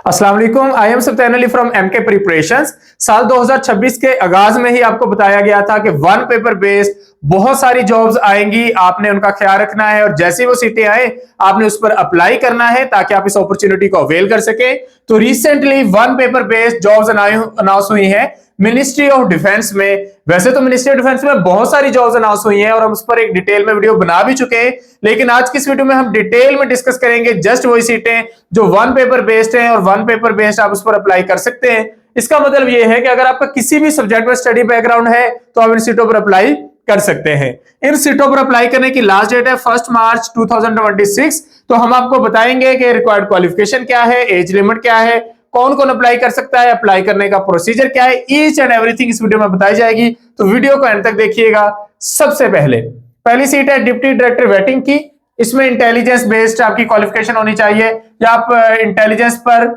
अस्सलाम वालेकुम, I am Sabtan Ali from MK preparations. साल 2026 के आगाज में ही आपको बताया गया था कि वन पेपर बेस्ड बहुत सारी जॉब्स आएंगी, आपने उनका ख्याल रखना है और जैसे वो सीटें आए आपने उस पर अप्लाई करना है ताकि आप इस अपॉर्चुनिटी को अवेल कर सके। तो recently one paper based jobs announce हुई है मिनिस्ट्री ऑफ डिफेंस में। वैसे तो मिनिस्ट्री ऑफ डिफेंस में बहुत सारी जॉब्स अनाउंस हुई हैं और हम उस पर एक डिटेल में वीडियो बना भी चुके हैं, लेकिन आज की इस वीडियो में हम डिटेल में डिस्कस करेंगे जस्ट वही सीटें जो वन पेपर बेस्ड हैं और वन पेपर बेस्ड आप उस पर अप्लाई कर सकते हैं। इसका मतलब यह है कि अगर आपका किसी भी सब्जेक्ट में स्टडी बैकग्राउंड है तो आप इन सीटों पर अप्लाई कर सकते हैं। इन सीटों पर अप्लाई करने की लास्ट डेट है 1 मार्च 2026। तो हम आपको बताएंगे कि रिक्वायर्ड क्वालिफिकेशन क्या है, एज लिमिट क्या है, कौन कौन अप्लाई कर सकता है, अप्लाई करने का प्रोसीजर क्या है, ईच एंड एवरीथिंग इस वीडियो में बताई जाएगी। तो वीडियो को एंड तक देखिएगा। सबसे पहली सीट है डिप्टी डायरेक्टर वेटिंग की। इसमें इंटेलिजेंस बेस्ड आपकी क्वालिफिकेशन होनी चाहिए या आप इंटेलिजेंस पर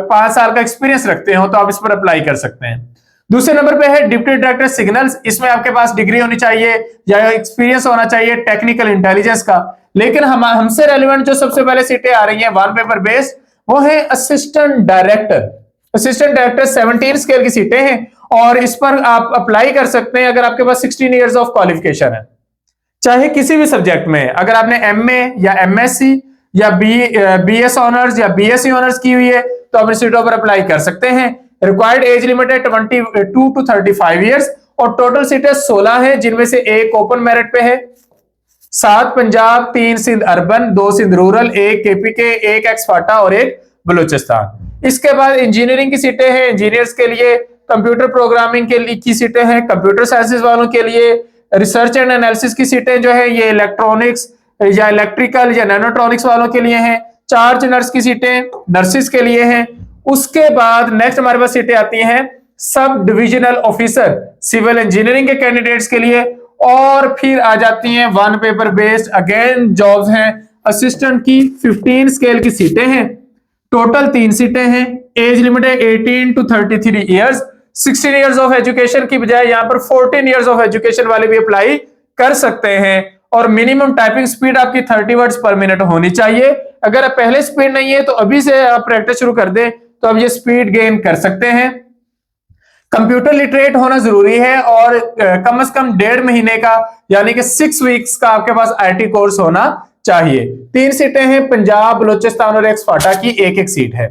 5 साल का एक्सपीरियंस रखते हो तो आप इस पर अप्लाई कर सकते हैं। दूसरे नंबर पे है डिप्टी डायरेक्टर सिग्नल्स। इसमें आपके पास डिग्री होनी चाहिए या एक्सपीरियंस होना चाहिए टेक्निकल इंटेलिजेंस का। लेकिन हमसे रेलिवेंट जो सबसे पहले सीटें आ रही हैं वन पेपर बेस्ड वो है assistant director. Assistant director 17 scale की सीटें हैं और इस पर आप अप्लाई कर सकते हैं अगर आपके पास 16 इयर्स ऑफ क्वालिफिकेशन है, चाहे किसी भी सब्जेक्ट में। अगर आपने एमए या एमएससी या बीएस ऑनर्स या बीएससी ऑनर्स की हुई है तो आप इन सीटों पर अप्लाई कर सकते हैं। रिक्वायर्ड एज लिमिट है 22 टू 35 इयर्स और टोटल सीटें 16 है, जिनमें से एक ओपन मेरिट पे है, 7 Punjab, 3 Sindh urban, 2 Sindh rural, 1 KPK, 1 ex FATA और 1 बलूचिस्तान। इसके बाद इंजीनियरिंग की सीटें हैं, इंजीनियर्स के लिए। कंप्यूटर प्रोग्रामिंग के लिए की सीटें हैं, कंप्यूटर साइंसेज वालों के लिए। रिसर्च एंड एनालिसिस की सीटें जो है ये इलेक्ट्रॉनिक्स या इलेक्ट्रिकल या नैनोट्रॉनिक्स वालों के लिए हैं। चार्ज नर्स की सीटें नर्सिस के लिए हैं। उसके बाद नेक्स्ट हमारे पास सीटें आती हैं सब डिविजनल ऑफिसर सिविल इंजीनियरिंग के कैंडिडेट्स के लिए। और फिर आ जाती हैं one paper based again jobs हैं असिस्टेंट की। 15 स्केल की सीटें हैं, टोटल 3 सीटें हैं। एज लिमिट है 18 to 33 years. 16 years of education की बजाय यहां पर 14 इयर्स ऑफ एजुकेशन वाले भी अप्लाई कर सकते हैं। और मिनिमम टाइपिंग स्पीड आपकी 30 वर्ड्स पर मिनट होनी चाहिए। अगर पहले स्पीड नहीं है तो अभी से आप प्रैक्टिस शुरू कर दें तो आप ये स्पीड गेन कर सकते हैं। कंप्यूटर लिटरेट होना जरूरी है और कम से कम 1.5 महीने का यानी कि 6 वीक्स का आपके पास आईटी कोर्स होना चाहिए। 3 सीटें हैं, पंजाब, बलूचिस्तान और एक्सफाटा की एक एक सीट है।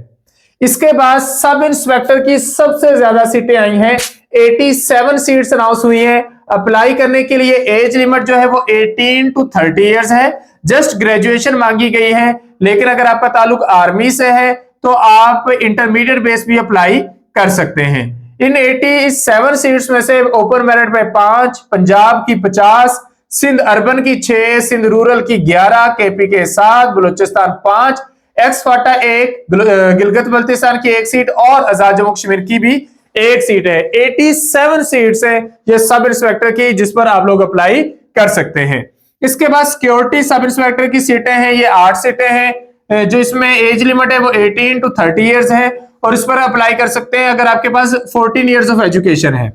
इसके बाद सब इंस्पेक्टर की सबसे ज्यादा सीटें आई हैं, 87 सीट्स अनाउंस हुई हैं। अप्लाई करने के लिए एज लिमिट जो है वो 18 टू 30 इयर्स है। जस्ट ग्रेजुएशन मांगी गई है, लेकिन अगर आपका ताल्लुक आर्मी से है तो आप इंटरमीडिएट बेस भी अप्लाई कर सकते हैं। इन 87 सीट्स में से ओपन मेरिट में 5, पंजाब की 50, सिंध अर्बन की 6, सिंध रूरल की 11, केपी के 7, बलूचिस्तान 5, एक्सफाटा 1, गिलगित बल्तिस्तान की 1 सीट और आजाद जम्मू कश्मीर की भी 1 सीट है। 87 सीट्स है ये सब इंस्पेक्टर की जिस पर आप लोग अप्लाई कर सकते हैं। इसके बाद सिक्योरिटी सब इंस्पेक्टर की सीटें हैं, ये 8 सीटें हैं जो इसमें एज लिमिट है वो 18 टू 30 इयर्स है और इस पर अप्लाई कर सकते हैं अगर आपके पास 14 इयर्स ऑफ एजुकेशन है।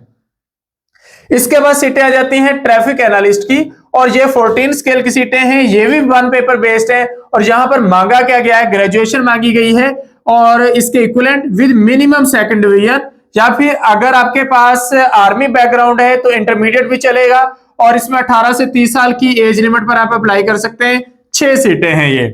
इसके बाद सीटें आ जाती हैं ट्रैफिक एनालिस्ट की और ये 14 स्केल की सीटें हैं, ये भी वन पेपर बेस्ड है और यहां पर मांगा क्या गया है, ग्रेजुएशन मांगी गई है और इसके equivalent with minimum second division, या फिर अगर आपके पास आर्मी बैकग्राउंड है तो इंटरमीडिएट भी चलेगा और इसमें 18 से 30 साल की एज लिमिट पर आप अप्लाई कर सकते हैं। 6 सीटें हैं ये।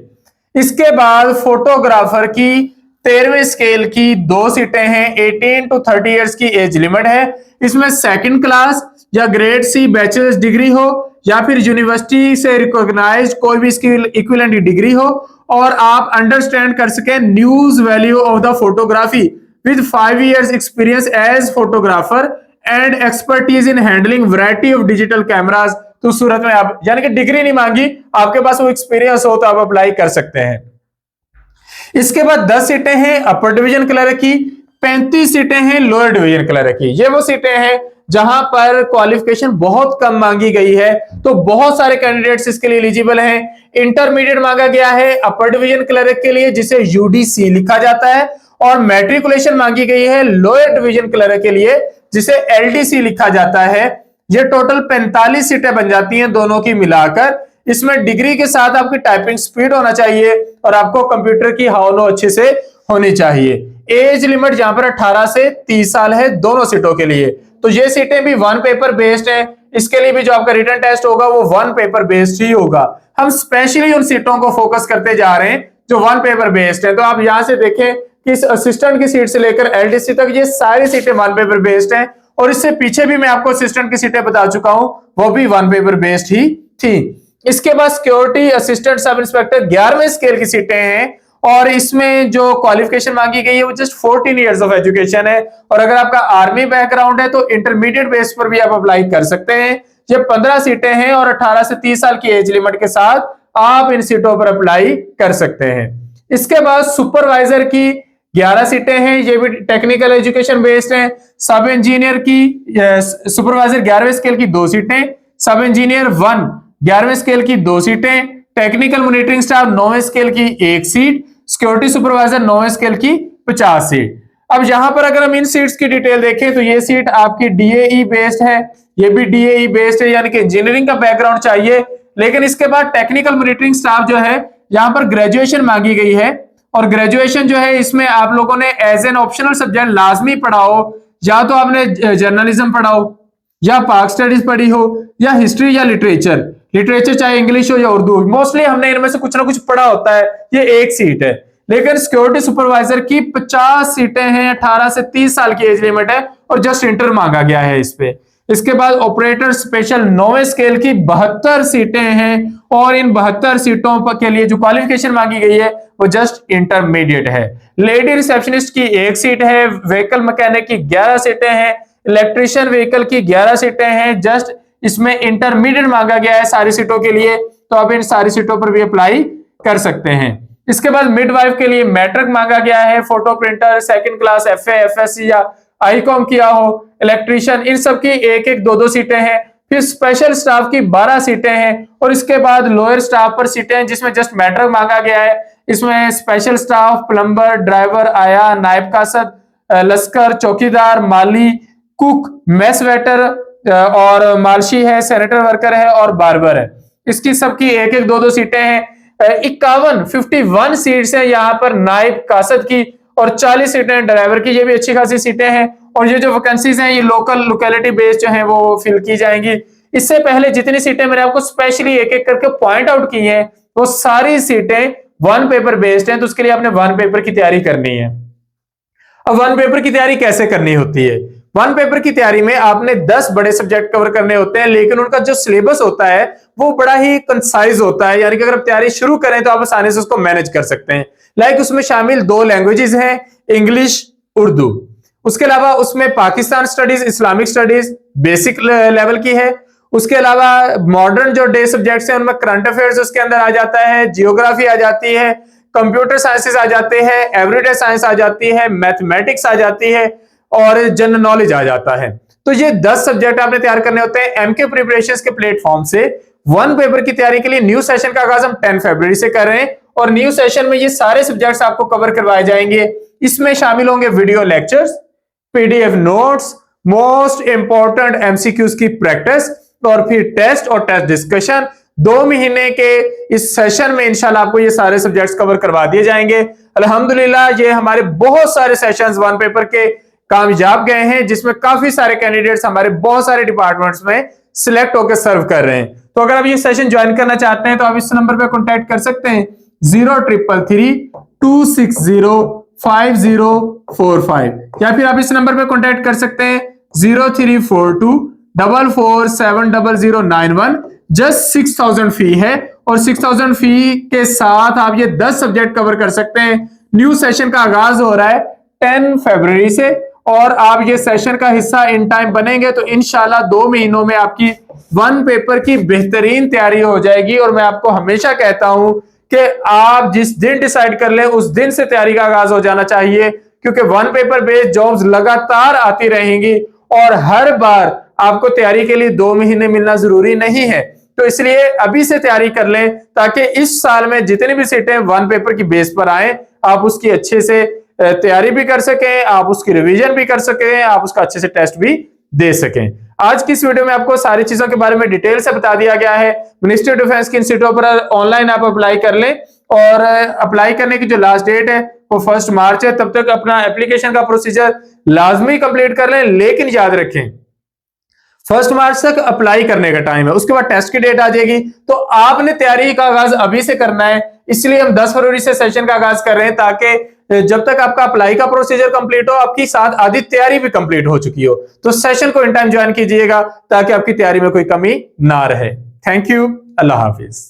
इसके बाद फोटोग्राफर की 13वें स्केल की 2 सीटें हैं, 18 टू 30 इयर्स की एज लिमिट है। इसमें सेकंड क्लास या ग्रेड सी बैचलर्स डिग्री हो या फिर यूनिवर्सिटी से रिकॉग्नाइज्ड कोई भी इसकी इक्विवेलेंट डिग्री हो और आप अंडरस्टैंड कर सके news value of the photography with 5 years experience as photographer and expertise in handling variety of digital cameras. तो सूरत में आप यानी कि डिग्री नहीं मांगी, आपके पास वो एक्सपीरियंस हो तो आप अप्लाई कर सकते हैं। इसके बाद 10 सीटें हैं अपर डिवीजन क्लर्क की, 35 सीटें हैं लोअर डिवीजन क्लर्क की। ये वो सीटें हैं जहां पर क्वालिफिकेशन बहुत कम मांगी गई है तो बहुत सारे कैंडिडेट्स इसके लिए एलिजिबल हैं। इंटरमीडिएट मांगा गया है अपर डिवीजन क्लर्क के लिए जिसे यूडीसी लिखा जाता है और मैट्रिकुलेशन मांगी गई है लोअर डिवीजन क्लर्क के लिए जिसे एलडीसी लिखा जाता है। ये टोटल 45 सीटें बन जाती हैं दोनों की मिलाकर। इसमें डिग्री के साथ आपकी टाइपिंग स्पीड होना चाहिए और आपको कंप्यूटर की हाव नो अच्छे से होनी चाहिए। एज लिमिट जहां पर 18 से 30 साल है दोनों सीटों के लिए। तो ये सीटें भी वन पेपर बेस्ड है, इसके लिए भी जो आपका रिटन टेस्ट होगा वो वन पेपर बेस्ड ही होगा। हम स्पेशली उन सीटों को फोकस करते जा रहे हैं जो वन पेपर बेस्ड है। तो आप यहां से देखें कि इस असिस्टेंट की सीट से लेकर एलडीसी तक ये सारी सीटें वन पेपर बेस्ड हैं, और इससे पीछे भी मैं आपको असिस्टेंट की सीटें बता चुका हूं, वो भी वन पेपर बेस्ड ही थी। इसके बाद सिक्योरिटी असिस्टेंट सब इंस्पेक्टर 11वें स्केल की सीटें हैं, और इसमें जो क्वालिफिकेशन मांगी गई है वो जस्ट 14 इयर्स ऑफ एजुकेशन है। और अगर आपका आर्मी बैकग्राउंड है तो इंटरमीडिएट बेस पर भी आप अप्लाई कर सकते हैं। ये 15 सीटें हैं और 18 से 30 साल की एज लिमिट के साथ आप इन सीटों पर अप्लाई कर सकते हैं। इसके बाद सुपरवाइजर की 11 सीटें हैं, ये भी टेक्निकल एजुकेशन बेस्ड है। सब इंजीनियर की सुपरवाइजर 11वें स्केल की 2 सीटें, सब इंजीनियर 1 11वें स्केल की 2 सीटें, टेक्निकल मॉनिटरिंग स्टाफ 9वें स्केल की 1 सीट, सिक्योरिटी सुपरवाइजर 9वें स्केल की 50 सीट। अब यहां पर अगर हम इन सीट्स की डिटेल देखें तो ये सीट आपकी डीएई बेस्ड है, ये भी डीएई बेस्ड है, यानी कि इंजीनियरिंग का बैकग्राउंड चाहिए। लेकिन इसके बाद टेक्निकल मॉनिटरिंग स्टाफ जो है यहां पर ग्रेजुएशन मांगी गई है, और ग्रेजुएशन जो है इसमें आप लोगों ने एज एन ऑप्शनल सब्जेक्ट लाजमी पढ़ा हो, या तो आपने जर्नलिज्म पढ़ा हो, या पाक स्टडीज पढ़ी हो, या हिस्ट्री या लिटरेचर चाहे इंग्लिश हो या उर्दू। मोस्टली हमने इनमें से कुछ ना कुछ पढ़ा होता है। ये 1 सीट है। लेकिन सिक्योरिटी सुपरवाइजर की 50 सीटें हैं, 18 से 30 साल की एज लिमिट है, और जस्ट इंटर मांगा गया है इस पे। इसके बाद ऑपरेटर स्पेशल 9वें स्केल की 72 सीटें हैं, और इन 72 सीटों के लिए जो क्वालिफिकेशन मांगी गई है वो जस्ट इंटरमीडिएट है। लेडी रिसेप्शनिस्ट की 1 सीट है, व्हीकल मैकेनिक की 11 सीटें हैं, इलेक्ट्रिशियन व्हीकल की 11 सीटें हैं, जस्ट इसमें इंटरमीडिएट मांगा गया है सारी सीटों के लिए। तो आप इन सारी सीटों पर भी अप्लाई कर सकते हैं। इसके बाद मिडवाइफ के लिए मैट्रिक मांगा गया है, photo printer, 2nd class FA FSc या आईकॉम किया हो, इलेक्ट्रिशियन, इन सब की 1-1 2-2 सीटें हैं। फिर स्पेशल स्टाफ की 12 सीटें हैं, और इसके बाद लोअर स्टाफ पर सीटें हैं जिसमें जस्ट मैट्रिक मांगा गया है। इसमें स्पेशल स्टाफ, प्लम्बर, ड्राइवर, आया, नायब कासद, लश्कर, चौकीदार, माली, कुक, मेस वेटर और मालशी है, सैनिटर वर्कर है और बार्बर है। इसकी सबकी 1-1 2-2 सीटें हैं। 51 सीट्स हैं यहाँ पर नायब कासद की, और 40 सीटें ड्राइवर की। ये भी अच्छी खासी सीटें हैं, और ये जो वैकेंसीज हैं ये लोकल लोकेलिटी बेस्ड जो हैं वो फिल की जाएंगी। इससे पहले जितनी सीटें मैंने आपको स्पेशली 1-1 करके पॉइंट आउट की हैं वो सारी सीटें वन पेपर बेस्ड हैं, तो उसके लिए आपने वन पेपर की तैयारी करनी है। अब वन पेपर की तैयारी कैसे करनी होती है? वन पेपर की तैयारी में आपने 10 बड़े सब्जेक्ट कवर करने होते हैं, लेकिन उनका जो सिलेबस होता है वो बड़ा ही कंसाइज होता है, यानी कि अगर आप तैयारी शुरू करें तो आप आसानी से उसको मैनेज कर सकते हैं। लाइक उसमें शामिल 2 लैंग्वेजेस हैं, इंग्लिश, उर्दू। उसके अलावा उसमें Pakistan studies, Islamic studies basic level की है। उसके अलावा मॉडर्न जो डे सब्जेक्ट्स हैं उनमें करंट अफेयर्स उसके अंदर आ जाता है, जियोग्राफी आ जाती है, कंप्यूटर साइंसेस आ जाते हैं, एवरीडे साइंस आ जाती है, मैथमेटिक्स आ जाती है, और जनरल नॉलेज आ जाता है। तो ये 10 सब्जेक्ट आपने तैयार करने होते हैं। एमके प्रिपरेशंस के प्लेटफॉर्म से वन पेपर की तैयारी के लिए न्यू सेशन का आगाज हम 10 फरवरी से कर रहे हैं, और न्यू सेशन में ये सारे सब्जेक्ट्स आपको कवर करवाए जाएंगे। इसमें शामिल होंगे video lectures, PDF notes, most important MCQs की प्रैक्टिस, और फिर टेस्ट और टेस्ट डिस्कशन। 2 महीने के इस सेशन में इंशाल्लाह आपको ये सारे सब्जेक्ट्स कवर करवा दिए जाएंगे। अल्हम्दुलिल्लाह ये हमारे बहुत सारे सेशंस वन पेपर के कामयाब गए हैं, जिसमें काफी सारे कैंडिडेट्स हमारे बहुत सारे डिपार्टमेंट्स में सिलेक्ट होकर सर्व कर रहे हैं। तो अगर आप ये सेशन ज्वाइन करना चाहते हैं तो आप इस नंबर पे कांटेक्ट कर सकते हैं 0333-260-5045, या फिर आप इस नंबर पे कांटेक्ट कर सकते हैं 034244700091। जस्ट 6000 फी है, और 6000 फी के साथ आप ये 10 सब्जेक्ट कवर कर सकते हैं। न्यू सेशन का आगाज हो रहा है 10 फरवरी से, और आप ये सेशन का हिस्सा इन टाइम बनेंगे तो इंशाल्लाह 2 महीनों में आपकी वन पेपर की बेहतरीन तैयारी हो जाएगी। और मैं आपको हमेशा कहता हूं कि आप जिस दिन डिसाइड कर लें उस दिन से तैयारी का आगाज हो जाना चाहिए, क्योंकि वन पेपर बेस्ड जॉब्स लगातार आती रहेंगी, और हर बार आपको तैयारी के लिए 2 महीने मिलना जरूरी नहीं है। तो इसलिए अभी से तैयारी कर लें, ताकि इस साल में जितनी भी सीटें वन पेपर की बेस पर आए आप उसकी अच्छे से तैयारी भी कर सकें, आप उसकी रिवीजन भी कर सकें, आप उसका अच्छे से टेस्ट भी दे सकें। आज की इस वीडियो में आपको सारी चीजों के बारे में डिटेल से बता दिया गया है। मिनिस्ट्री ऑफ डिफेंस की इन सीटों पर ऑनलाइन आप अप्लाई कर लें, और अप्लाई करने की जो लास्ट डेट है को 1 मार्च है, तब तक अपना एप्लीकेशन का प्रोसीजर लाजमी कंप्लीट कर लें। लेकिन याद रखें 1 मार्च तक अप्लाई करने का टाइम है, उसके बाद टेस्ट की डेट आ जाएगी। तो आपने तैयारी का आगाज अभी से करना है, इसलिए हम 10 फरवरी से सेशन का आगाज कर रहे हैं, ताकि जब तक आपका अप्लाई का प्रोसीजर कंप्लीट हो, आपकी साथ आधी तैयारी भी कंप्लीट हो चुकी हो। तो सेशन को इन टाइम ज्वाइन कीजिएगा ताकि आपकी तैयारी में कोई कमी ना रहे। Thank you, Allah Hafiz.